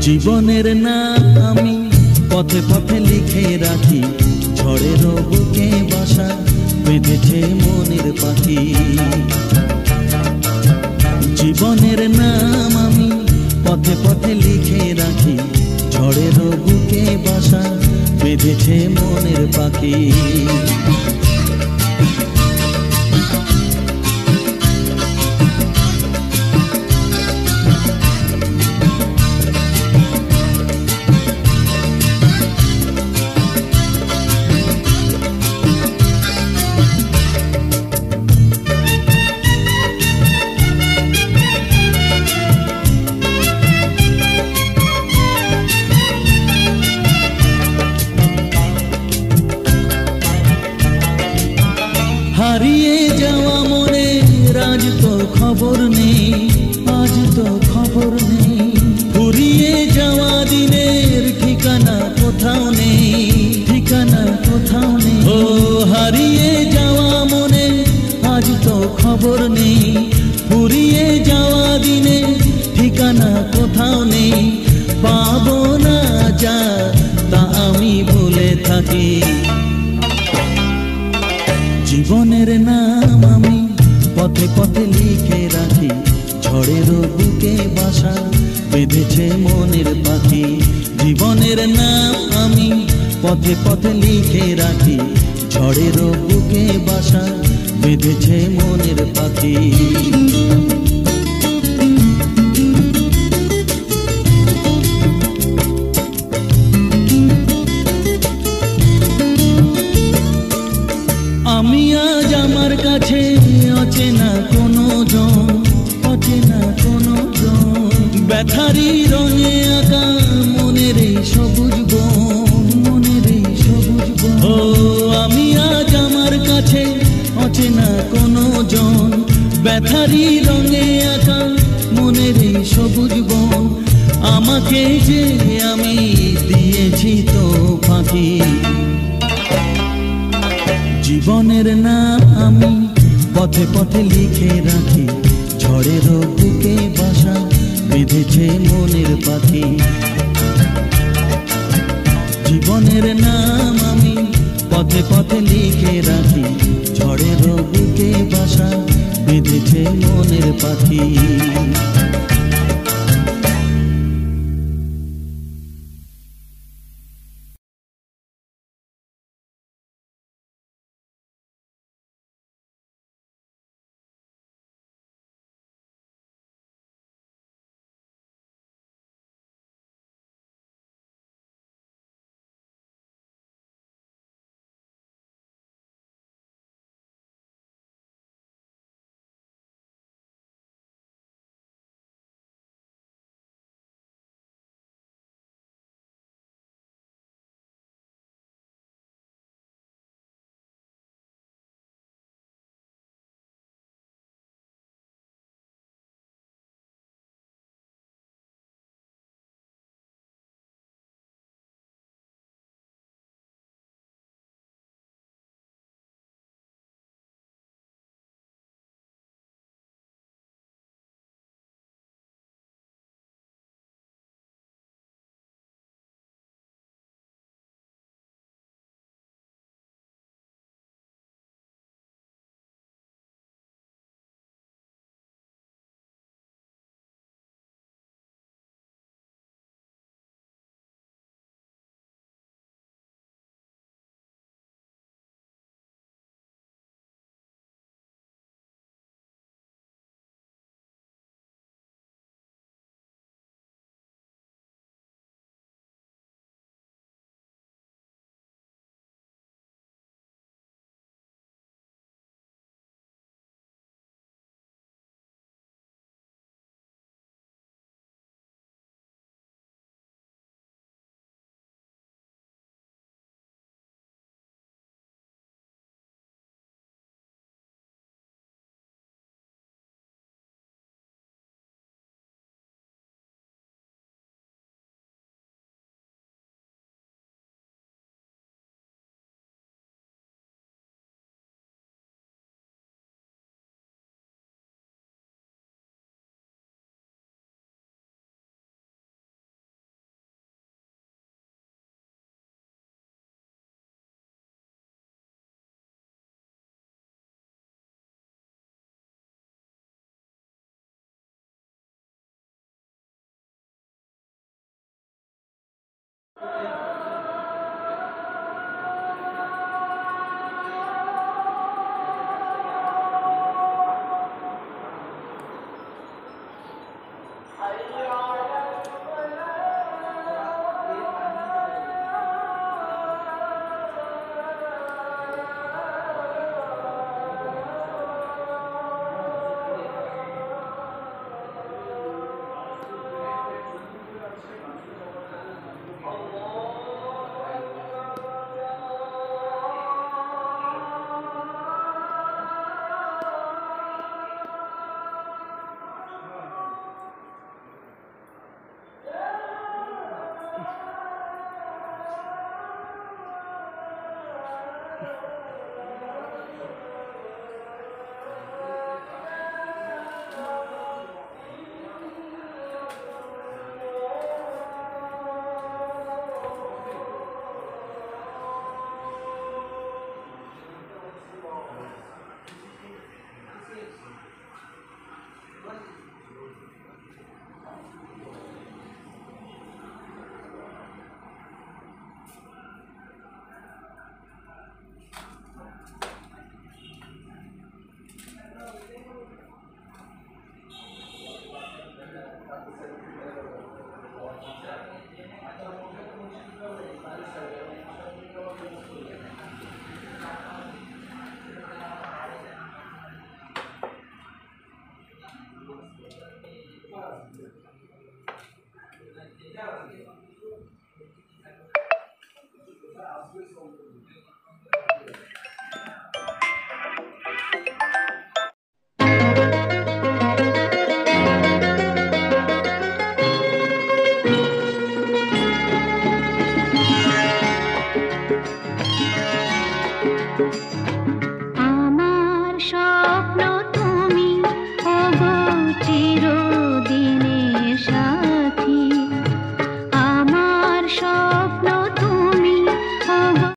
জীবনের নাম আমি পথে পথে লিখে রাখি, ঝড়ের বুকে বাসা বেঁধেছে মনের পাখি। জীবনের নাম আমি পথে পথে লিখে রাখি, ঝড়ের বুকে বাসা বেঁধেছে মনের পাখি। হারিয়ে যাওয়া মনে আজ তো খবর নেই, আজ তো খবর নেই। ফুরিয়ে যাওয়া দিনের ঠিকানা কোথাও নেই, ঠিকানা কোথাও নেই। ও হারিয়ে যাওয়া মনে আজ তো খবর নেই, ফুরিয়ে যাওয়া দিনের ঠিকানা কোথাও নেই। পাবো না যা তা আমি ভুলে থাকি। জীবনের নাম আমি পথে পথে লিখে রাখি, ঝড়ের বুকে বাসা বেঁধেছে মনের পাখি। জীবনের নাম আমি পথে পথে লিখে রাখি, ঝড়ের বুকে বাসা বেঁধেছে মনের পাখি। আমি আজ আমার কাছে অচেনা কোনো জন, অচেনা কোনো জন। ব্যথারি রঙে আঁকা মনের এই সবুজ বন, মনের এই সবুজ বন। ও আমি আজ আমার কাছে অচেনা কোনো জন, ব্যথারি রঙে আঁকা মনের এই সবুজ বন। আমাকে যে আমি দিয়েছি তো ফাঁকি। জীবনের নাম আমি পথে পথে লিখে রাখি, ঝড়ের বুকে বাসা বেঁধেছে মনের পাখি। জীবনের নাম আমি পথে পথে লিখে রাখি, ঝড়ের বুকে বাসা বেঁধেছে মনের পাখি। Thank you.